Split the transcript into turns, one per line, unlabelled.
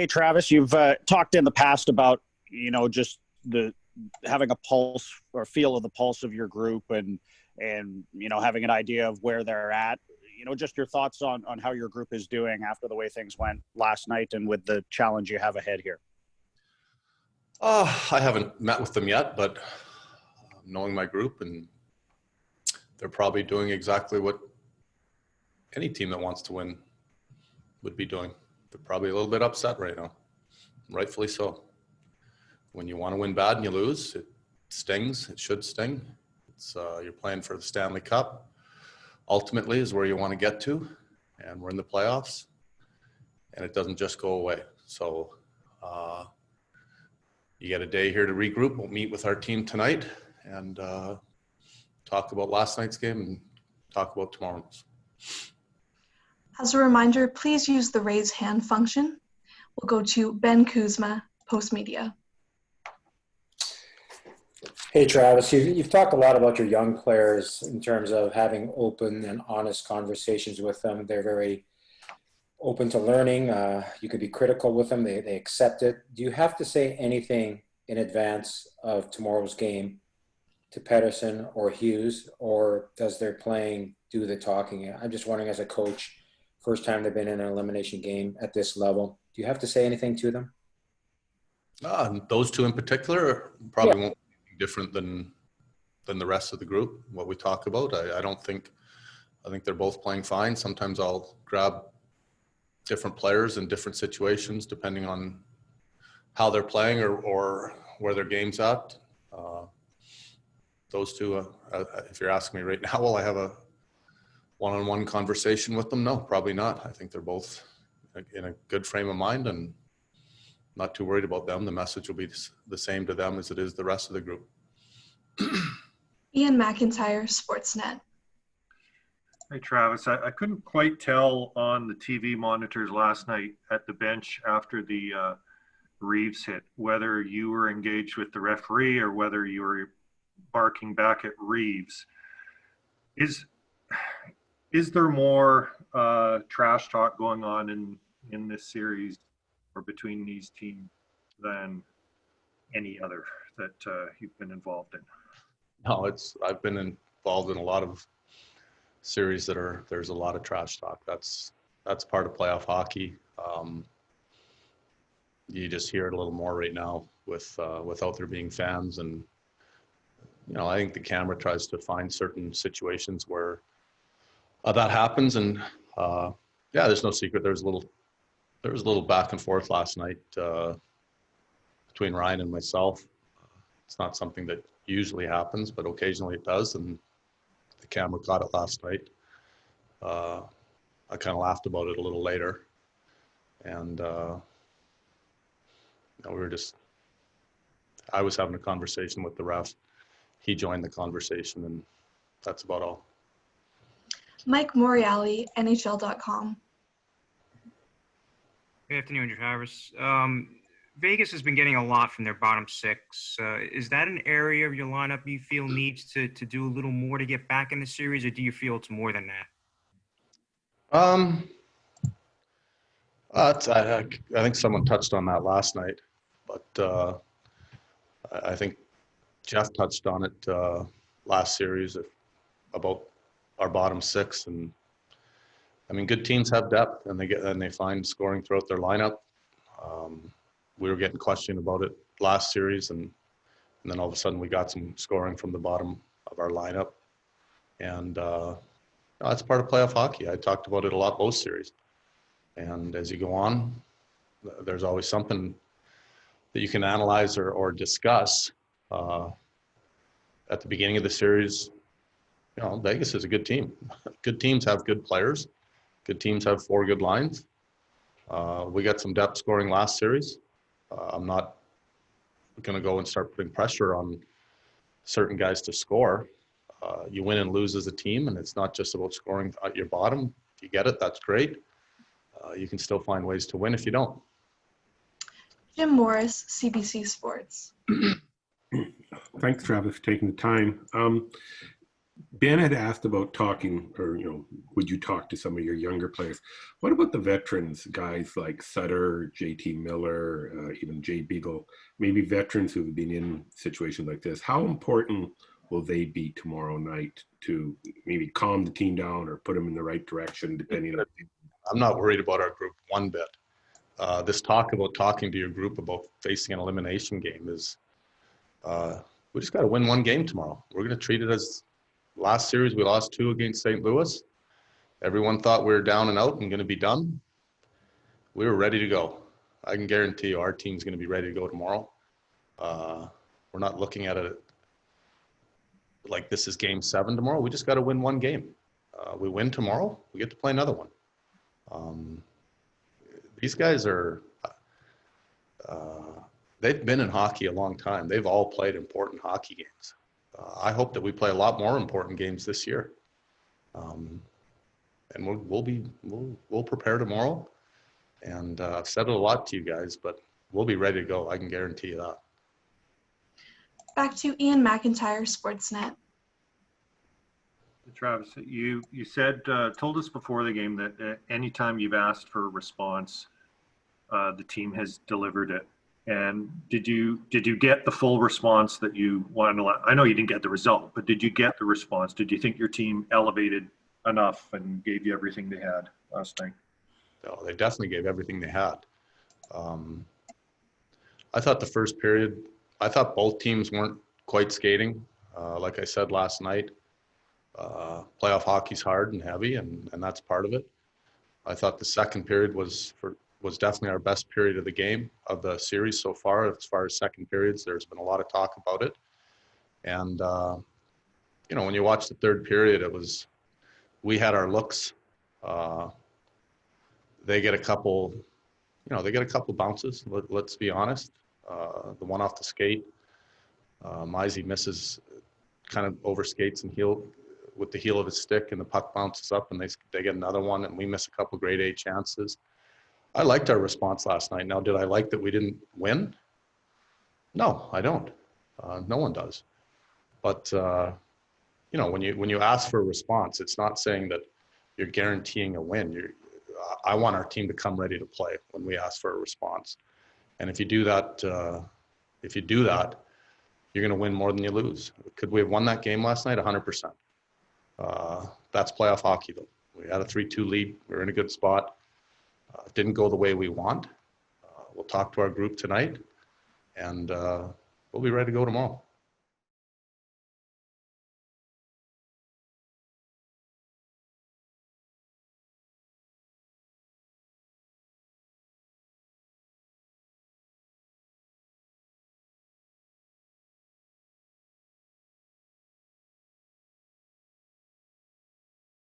Hey, Travis, you've talked in the past about, just the having a pulse or feel of the pulse of your group and having an idea of where they're at. Just your thoughts on how your group is doing after the way things went last night and with the challenge you have ahead here.
I haven't met with them yet, but knowing my group, and they're probably doing exactly what any team that wants to win would be doing. They're probably a little bit upset right now, rightfully so. When you want to win bad and you lose, it stings. It should sting. You're playing for the Stanley Cup. Ultimately is where you want to get to, and we're in the playoffs, and it doesn't just go away. So you get a day here to regroup. We'll meet with our team tonight and talk about last night's game and talk about tomorrow's.
As a reminder, please use the raise hand function. We'll go to Ben Kuzma, Post Media.
Hey, Travis, you've talked a lot about your young players in terms of having open and honest conversations with them. They're very open to learning. You could be critical with them. They accept it. Do you have to say anything in advance of tomorrow's game to Pedersen or Hughes, or does their playing do the talking? I'm just wondering, as a coach, first time they've been in an elimination game at this level, do you have to say anything to them?
Those two in particular probably won't be different than the rest of the group, what we talk about. I think they're both playing fine. Sometimes I'll grab different players in different situations depending on how they're playing or where their game's at. Those two, if you're asking me right now, will I have a one-on-one conversation with them? No, probably not. I think they're both in a good frame of mind and not too worried about them. The message will be the same to them as it is the rest of the group.
Ian McIntyre, Sportsnet.
Hey, Travis, I couldn't quite tell on the TV monitors last night at the bench after the Reeves hit whether you were engaged with the referee or whether you were barking back at Reeves. Is there more trash talk going on in this series or between these teams than any other that you've been involved in?
No, I've been involved in a lot of series there's a lot of trash talk. That's part of playoff hockey. You just hear it a little more right now without there being fans, and I think the camera tries to find certain situations where that happens, and there's no secret. There was a little back and forth last night between Ryan and myself. It's not something that usually happens, but occasionally it does, and the camera caught it last night. I kind of laughed about it a little later, and I was having a conversation with the ref. He joined the conversation, and that's about all.
Mike Moriali, NHL.com.
Good afternoon, Travis. Vegas has been getting a lot from their bottom six. Is that an area of your lineup you feel needs to do a little more to get back in the series, or do you feel it's more than that?
I think someone touched on that last night, but I think Jeff touched on it last series about our bottom six, and I mean, good teams have depth, and they find scoring throughout their lineup. We were getting questioned about it last series, and then all of a sudden we got some scoring from the bottom of our lineup, and that's part of playoff hockey. I talked about it a lot both series, and as you go on, there's always something that you can analyze or discuss. At the beginning of the series, Vegas is a good team. Good teams have good players. Good teams have 4 good lines. We got some depth scoring last series. I'm not going to go and start putting pressure on certain guys to score. You win and lose as a team, and it's not just about scoring at your bottom. If you get it, that's great. You can still find ways to win if you don't.
Jim Morris, CBC Sports.
Thanks, Travis, for taking the time. Ben had asked about talking, or would you talk to some of your younger players? What about the veterans, guys like Sutter, JT Miller, even Jay Beagle, maybe veterans who have been in situations like this? How important will they be tomorrow night to maybe calm the team down or put them in the right direction, depending on?
I'm not worried about our group one bit. This talk about talking to your group about facing an elimination game is, we just got to win one game tomorrow. We're going to treat it as last series. We lost 2 against St. Louis. Everyone thought we were down and out and going to be done. We were ready to go. I can guarantee you our team's going to be ready to go tomorrow. We're not looking at it like this is game 7 tomorrow. We just got to win one game. We win tomorrow, we get to play another one. These guys are, they've been in hockey a long time. They've all played important hockey games. I hope that we play a lot more important games this year. And we'll prepare tomorrow. And I've said it a lot to you guys, but we'll be ready to go. I can guarantee you that.
Back to Ian McIntyre, Sportsnet.
Travis, you said, told us before the game that anytime you've asked for a response, the team has delivered it. And did you get the full response that you wanted to? I know you didn't get the result, but did you get the response? Did you think your team elevated enough and gave you everything they had last night?
No, they definitely gave everything they had. I thought the first period, I thought both teams weren't quite skating. Like I said last night, playoff hockey's hard and heavy, and that's part of it. I thought the second period was definitely our best period of the game, of the series so far. As far as second periods, there's been a lot of talk about it. And, when you watch the third period, we had our looks. They get a couple bounces, let's be honest. The one off the skate, Mizey misses, kind of overskates and with the heel of his stick, and the puck bounces up, and they get another one, and we miss a couple grade A chances. I liked our response last night. Now, did I like that we didn't win? No, I don't. No one does. But when you ask for a response, it's not saying that you're guaranteeing a win. I want our team to come ready to play when we ask for a response. And if you do that, you're going to win more than you lose. Could we have won that game last night? 100%. That's playoff hockey, though. We had a 3-2 lead. We were in a good spot. Didn't go the way we want. We'll talk to our group tonight, and we'll be ready to go tomorrow.